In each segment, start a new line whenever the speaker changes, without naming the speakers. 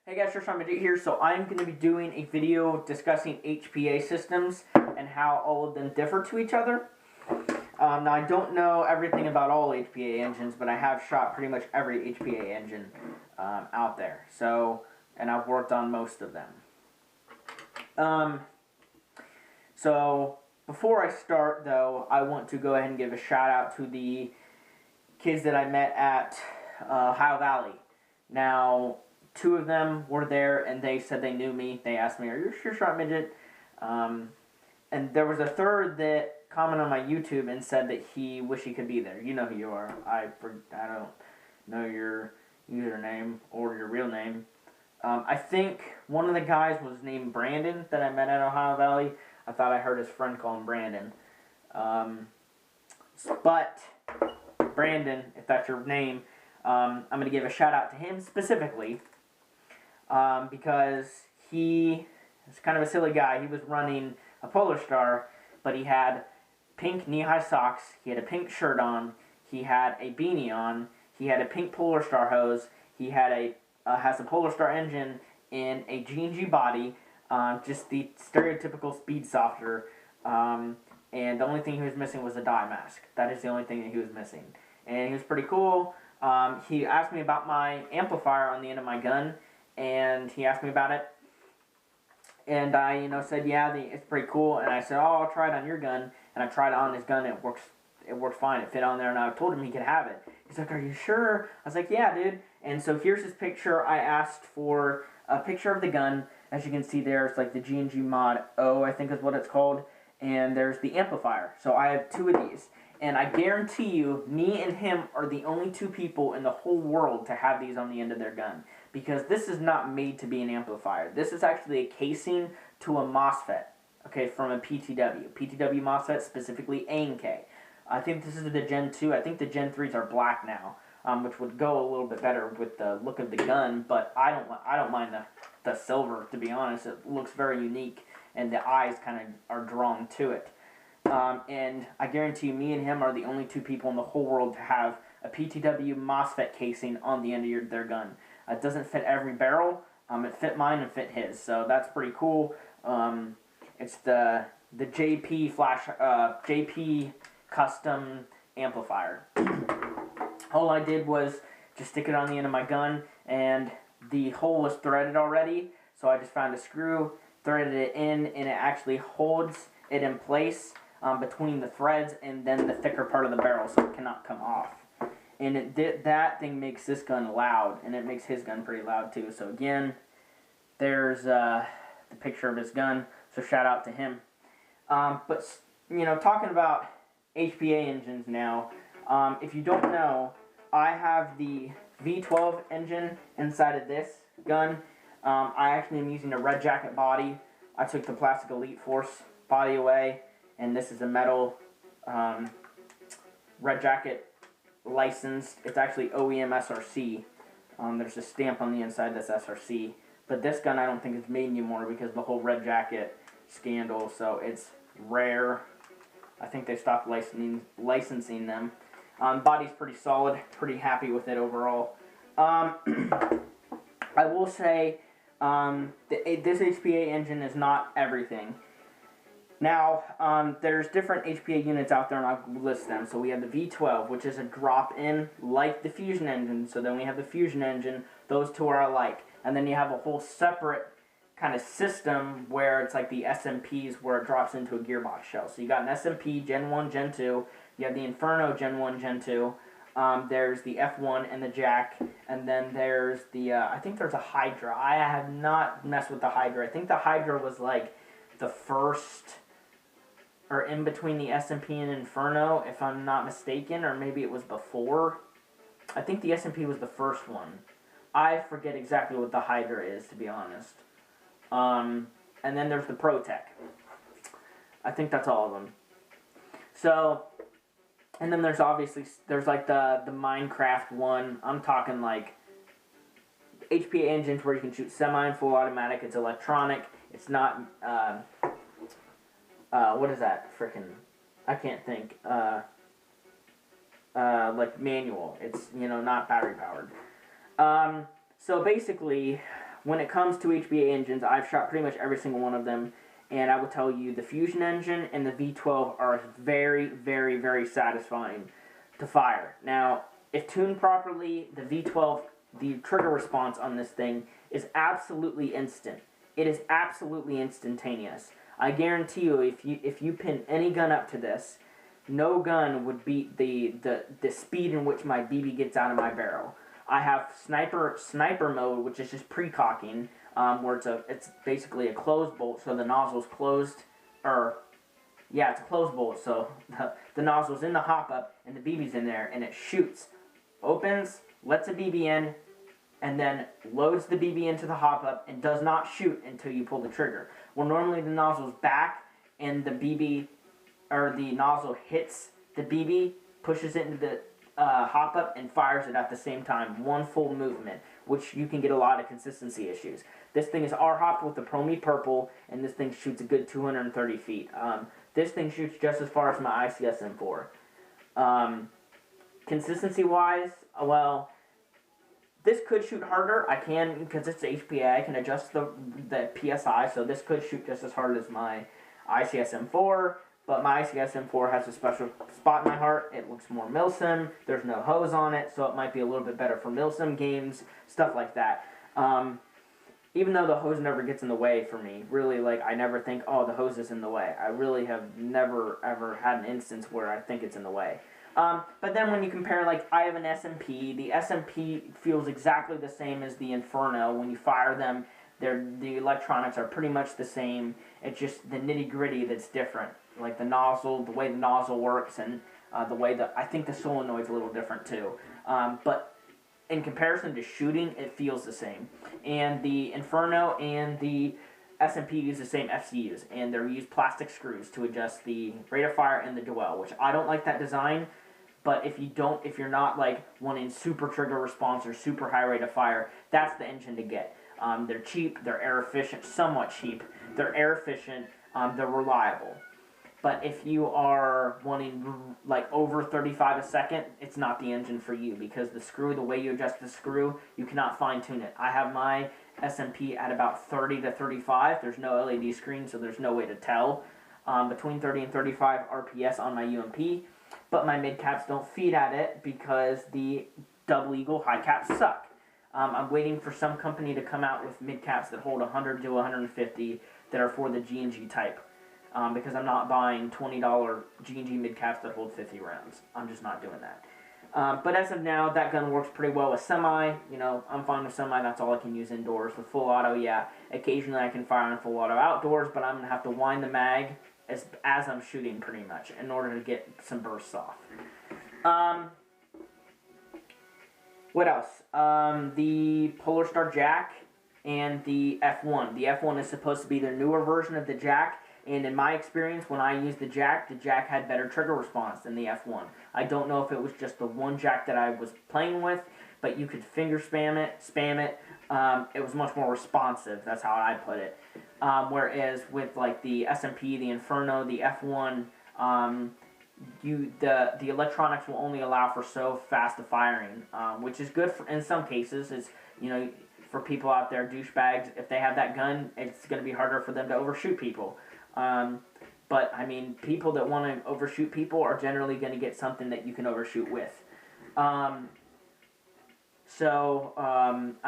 Hey guys, Sean Midget here. So I'm going to be doing a video discussing HPA systems and how all of them differ to each other. Now I don't know everything about all HPA engines, but I have shot pretty much every HPA engine out there. And I've worked on most of them. So before I start though, I want to go ahead and give a shout out to the kids that I met at Ohio Valley. Now, two of them were there, and they said they knew me. They asked me, "Are you sure, Short Midget?" And there was a third that commented on my YouTube and said that he wished he could be there. You know who you are. I don't know your username or your real name. I think one of the guys was named Brandon that I met at Ohio Valley. I thought I heard his friend call him Brandon. But Brandon, if that's your name, I'm going to give a shout out to him specifically. Because he is kind of a silly guy. He was running a Polar Star, but he had pink knee-high socks, he had a pink shirt on, he had a beanie on, he had a pink Polar Star hose, he had has a Polar Star engine in a G&G body, just the stereotypical speed softer, and the only thing he was missing was a dye mask. That is the only thing that he was missing. And he was pretty cool. He asked me about my amplifier on the end of my gun, and he asked me about it, and I, said, yeah, it's pretty cool, and I said, oh, I'll try it on your gun, and I tried it on his gun, and it worked fine, it fit on there, and I told him he could have it. He's like, are you sure? I was like, yeah, dude, and so here's his picture. I asked for a picture of the gun. As you can see there, it's like the G&G Mod O, I think is what it's called, and there's the amplifier, so I have two of these. And I guarantee you, me and him are the only two people in the whole world to have these on the end of their gun. Because this is not made to be an amplifier. This is actually a casing to a MOSFET, okay, from a PTW. PTW MOSFET, specifically A and K. I think this is the Gen 2. I think the Gen 3s are black now, which would go a little bit better with the look of the gun, but I don't mind the silver, to be honest. It looks very unique, and the eyes kind of are drawn to it. And I guarantee you, me and him are the only two people in the whole world to have a PTW MOSFET casing on the end of their gun. It doesn't fit every barrel. It fit mine and fit his, so that's pretty cool. It's the JP custom amplifier. All I did was just stick it on the end of my gun, and the hole was threaded already, so I just found a screw, threaded it in, and it actually holds it in place between the threads and then the thicker part of the barrel, so it cannot come off. And that thing makes this gun loud, and it makes his gun pretty loud too. So again, there's the picture of his gun, so shout out to him. But, talking about HPA engines now, if you don't know, I have the V12 engine inside of this gun. I actually am using a Red Jacket body. I took the plastic Elite Force body away, and this is a metal Red Jacket licensed. It's actually OEM SRC. There's a stamp on the inside that's SRC. But this gun I don't think is made anymore because of the whole Red Jacket scandal, so it's rare. I think they stopped licensing them. Body's pretty solid, pretty happy with it overall. I will say this HPA engine is not everything. Now, there's different HPA units out there, and I'll list them. So we have the V12, which is a drop-in, like the Fusion engine. So then we have the Fusion engine. Those two are alike. And then you have a whole separate kind of system where it's like the SMPs, where it drops into a gearbox shell. So you got an SMP, Gen 1, Gen 2. You have the Inferno, Gen 1, Gen 2. There's the F1 and the Jack. And then there's the, I think there's a Hydra. I have not messed with the Hydra. I think the Hydra was like the first, or in between the SMP and Inferno, if I'm not mistaken, or maybe it was before. I think the SMP was the first one. I forget exactly what the Hydra is, to be honest. And then there's the ProTech. I think that's all of them. So, and then there's like the Minecraft one. I'm talking like HPA engines where you can shoot semi and full automatic. It's electronic. It's not, what is that? Frickin', I can't think. Like manual. It's, not battery powered. So basically, when it comes to HPA engines, I've shot pretty much every single one of them, and I will tell you the Fusion engine and the V12 are very, very, very satisfying to fire. Now, if tuned properly, the V12, the trigger response on this thing is absolutely instant. It is absolutely instantaneous. I guarantee you, if you pin any gun up to this, no gun would beat the speed in which my BB gets out of my barrel. I have sniper mode, which is just pre-cocking, where it's basically a closed bolt, so the nozzle's closed, it's a closed bolt, so the nozzle's in the hop-up, and the BB's in there, and it shoots, opens, lets a BB in, and then loads the BB into the hop-up, and does not shoot until you pull the trigger. Well, normally the nozzle's back, and the BB, or the nozzle hits the BB, pushes it into the hop-up, and fires it at the same time, one full movement, which you can get a lot of consistency issues. This thing is R-hopped with the Promi Purple, and this thing shoots a good 230 feet. This thing shoots just as far as my ICS M4. Consistency-wise, well, this could shoot harder. I can, because it's HPA, I can adjust the PSI, so this could shoot just as hard as my ICS M4. But my ICS M4 has a special spot in my heart. It looks more milsim. There's no hose on it, so it might be a little bit better for milsim games, stuff like that. Even though the hose never gets in the way for me, really, like, I never think, oh, the hose is in the way. I really have never, ever had an instance where I think it's in the way. But then when you compare, like, I have an SMP. The SMP feels exactly the same as the Inferno. When you fire them, the electronics are pretty much the same. It's just the nitty-gritty that's different. Like the nozzle, the way the nozzle works, and the way that I think the solenoid's a little different too. But in comparison to shooting, it feels the same. And the Inferno and the SMP use the same FCUs, and they use plastic screws to adjust the rate of fire and the dwell, which I don't like that design. But if you're not like wanting super trigger response or super high rate of fire, that's the engine to get. They're cheap, they're air efficient, somewhat cheap. They're air efficient, they're reliable. But if you are wanting like over 35 a second, it's not the engine for you, because the way you adjust the screw, you cannot fine tune it. I have my SMP at about 30 to 35. There's no LED screen, so there's no way to tell between 30 and 35 RPS on my UMP. But my mid caps don't feed at it because the double eagle high caps suck. I'm waiting for some company to come out with mid caps that hold 100 to 150 that are for the G&G type. Because I'm not buying $20 G&G mid caps that hold 50 rounds. I'm just not doing that. But as of now, that gun works pretty well with semi. You know, I'm fine with semi. That's all I can use indoors. With full auto, yeah. Occasionally I can fire on full auto outdoors, but I'm going to have to wind the mag as I'm shooting pretty much in order to get some bursts off. What else? The Polar Star Jack and the F1. The F1 is supposed to be the newer version of the Jack. And in my experience, when I used the Jack had better trigger response than the F1. I don't know if it was just the one Jack that I was playing with, but you could finger spam it. It was much more responsive. That's how I put it. Whereas with like the SMP, the Inferno, the F1, the electronics will only allow for so fast a firing, which is good in some cases. Is, you know, for people out there, douchebags, if they have that gun, it's going to be harder for them to overshoot people. But, I mean, people that want to overshoot people are generally going to get something that you can overshoot with. I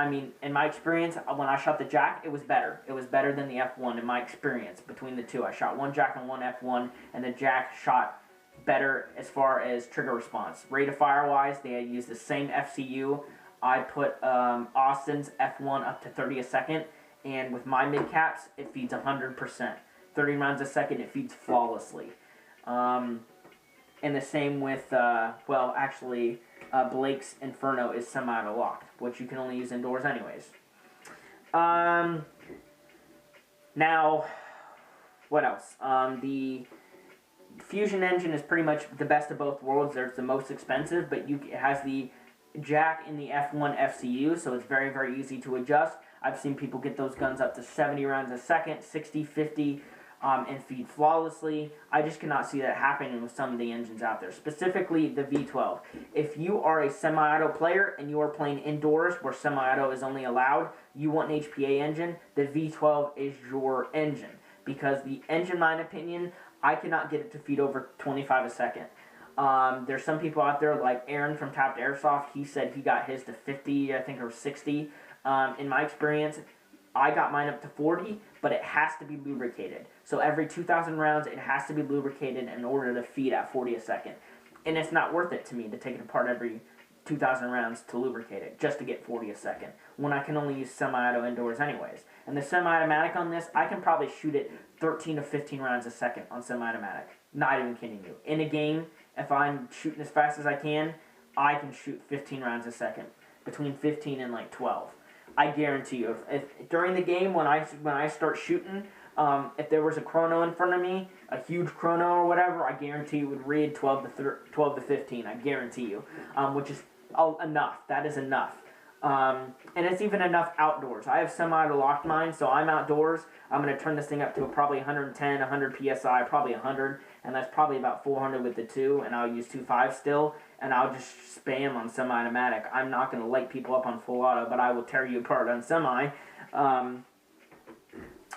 mean, in my experience, when I shot the Jack, it was better. It was better than the F1 in my experience between the two. I shot one Jack and one F1, and the Jack shot better as far as trigger response. Rate of fire-wise, they had used the same FCU. I put Austin's F1 up to 30 a second, and with my mid-caps, it feeds 100%. 30 rounds a second, it feeds flawlessly. And the same with, Blake's Inferno is semi-auto locked, which you can only use indoors anyways. Now, what else? The Fusion engine is pretty much the best of both worlds. It's the most expensive, but it has the Jack in the F1 FCU, so it's very, very easy to adjust. I've seen people get those guns up to 70 rounds a second, 60, 50. and feed flawlessly. I just cannot see that happening with some of the engines out there, specifically the V12. If you are a semi-auto player and you are playing indoors where semi-auto is only allowed, you want an HPA engine, the V12 is your engine. Because the engine, in my opinion, I cannot get it to feed over 25 a second. There's some people out there like Aaron from Tapped Airsoft. He said he got his to 50, I think, or 60. In my experience, I got mine up to 40, but it has to be lubricated. So every 2,000 rounds, it has to be lubricated in order to feed at 40 a second. And it's not worth it to me to take it apart every 2,000 rounds to lubricate it just to get 40 a second when I can only use semi-auto indoors anyways. And the semi-automatic on this, I can probably shoot it 13 to 15 rounds a second on semi-automatic. Not even kidding you. In a game, if I'm shooting as fast as I can shoot 15 rounds a second. Between 15 and like 12. I guarantee you, if during the game when I start shooting, if there was a chrono in front of me, a huge chrono or whatever, I guarantee it would read 12 to 15. I guarantee you, which is enough. That is enough. And it's even enough outdoors. I have semi-auto locked mine, so I'm outdoors. I'm going to turn this thing up to probably 110, 100 PSI, probably 100, and that's probably about 400 with the 2, and I'll use 2.5 still, and I'll just spam on semi-automatic. I'm not going to light people up on full auto, but I will tear you apart on semi.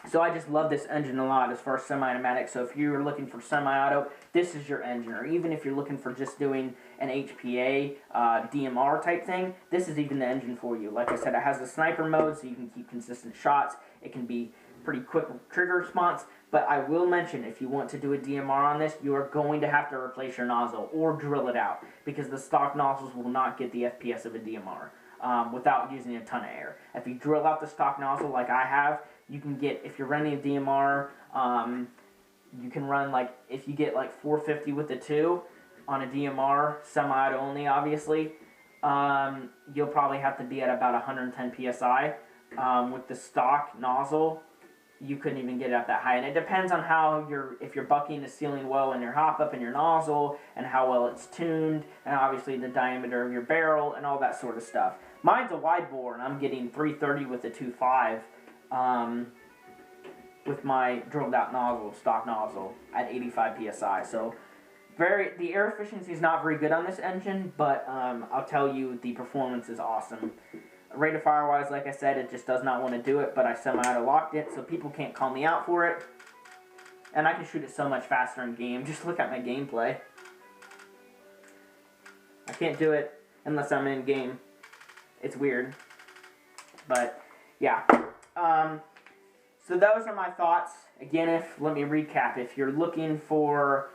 So I just love this engine a lot as far as semi-automatic. So if you're looking for semi-auto, this is your engine. Or even if you're looking for just doing an HPA DMR type thing, this is even the engine for you. Like I said, it has the sniper mode so you can keep consistent shots. It can be pretty quick trigger response. But I will mention, if you want to do a DMR on this, you are going to have to replace your nozzle or drill it out, because the stock nozzles will not get the FPS of a DMR without using a ton of air. If you drill out the stock nozzle like I have, you can get, if you're running a DMR, you can run like, if you get like 450 with the 2 on a DMR, semi-auto only obviously, you'll probably have to be at about 110 PSI. With the stock nozzle, you couldn't even get it up that high. And it depends on how if you're bucking the ceiling well in your hop up in your nozzle, and how well it's tuned, and obviously the diameter of your barrel, and all that sort of stuff. Mine's a wide bore, and I'm getting 330 with the 2.5. With my drilled out nozzle, stock nozzle, at 85 PSI. So the air efficiency is not very good on this engine, but I'll tell you, the performance is awesome. Rate of fire wise, like I said, it just does not want to do it, but I semi-auto locked it, so people can't call me out for it. And I can shoot it so much faster in game. Just look at my gameplay. I can't do it unless I'm in game. It's weird. But, yeah. So those are my thoughts. Again, let me recap. If you're looking for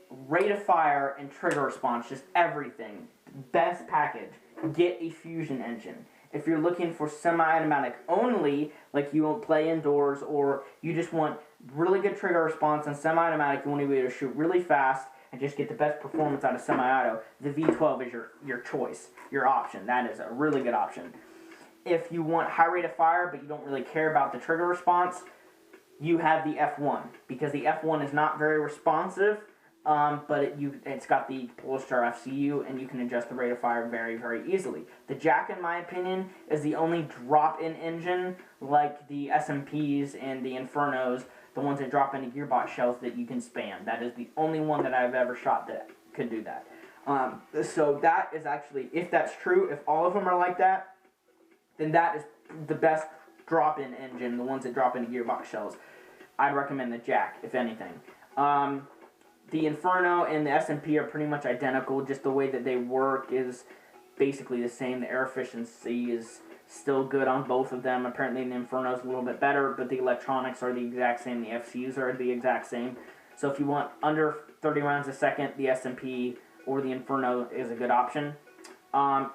rate of fire and trigger response, just everything, best package, get a Fusion engine. If you're looking for semi-automatic only, like you won't play indoors, or you just want really good trigger response on semi-automatic, you want to be able to shoot really fast and just get the best performance out of semi-auto, the V12 is your choice, your option. That is a really good option. If you want high rate of fire, but you don't really care about the trigger response, you have the F1, because the F1 is not very responsive, but it's got the Polestar FCU, and you can adjust the rate of fire very, very easily. The Jack, in my opinion, is the only drop-in engine, like the SMPs and the Infernos, the ones that drop into gearbox shells, that you can spam. That is the only one that I've ever shot that could do that. So that is actually, if that's true, if all of them are like that, then that is the best drop-in engine, the ones that drop into gearbox shells. I'd recommend the Jack, if anything. The Inferno and the SMP are pretty much identical, just the way that they work is basically the same. The air efficiency is still good on both of them. Apparently the Inferno is a little bit better, but the electronics are the exact same. The FCUs are the exact same. So if you want under 30 rounds a second, the SMP or the Inferno is a good option.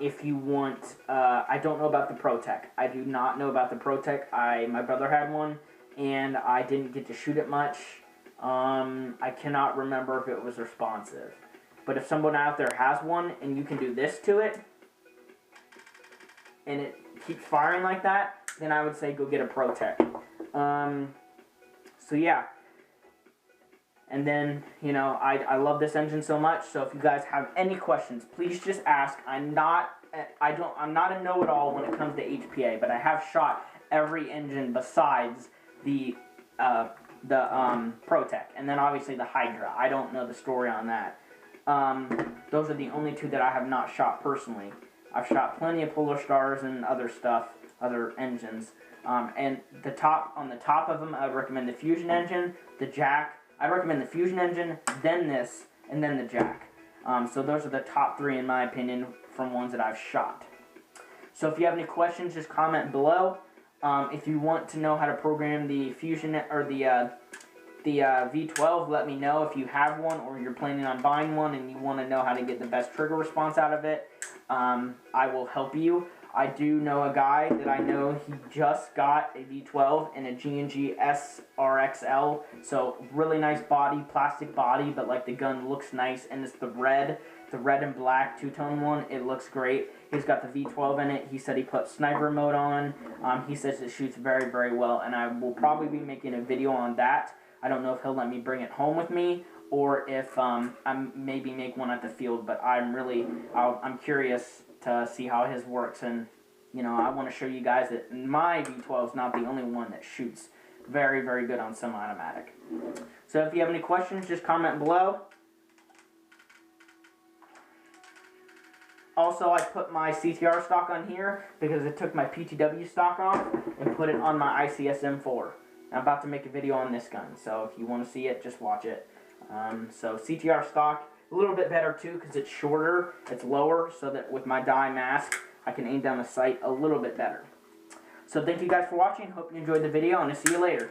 If you want, I don't know about the ProTech. I do not know about the ProTech. My brother had one, and I didn't get to shoot it much. I cannot remember if it was responsive. But if someone out there has one, and you can do this to it, and it keeps firing like that, then I would say go get a ProTech. So yeah. And then, you know, I love this engine so much, so if you guys have any questions, please just ask. I'm not a know-it-all when it comes to HPA, but I have shot every engine besides the the Protec, and then obviously the Hydra. I don't know the story on that. Those are the only two that I have not shot personally. I've shot plenty of Polar Stars and other stuff, other engines. And on the top of them, I would recommend the Fusion engine, the Jack. I recommend the Fusion engine, then this, and then the Jack. So those are the top three in my opinion from ones that I've shot. So if you have any questions, just comment below. If you want to know how to program the Fusion or the V12, let me know if you have one or you're planning on buying one and you want to know how to get the best trigger response out of it. I will help you. I do know a guy that I know, he just got a V12 and a G&G SRXL, so really nice body, plastic body, but like the gun looks nice, and it's the red and black two-tone one. It looks great. He's got the V12 in it. He said he put sniper mode on. He says it shoots very, very well, and I will probably be making a video on that. I don't know if he'll let me bring it home with me, or if I maybe make one at the field, but I'm curious to see how his works, and you know, I want to show you guys that my V12 is not the only one that shoots very, very good on semi-automatic. So if you have any questions, just comment below. Also, I put my CTR stock on here because it took my PTW stock off and put it on my ICS-M4. I'm about to make a video on this gun, so if you want to see it, just watch it. So CTR stock, a little bit better too because it's shorter, it's lower, so that with my dye mask, I can aim down the sight a little bit better. So thank you guys for watching. Hope you enjoyed the video, and I'll see you later.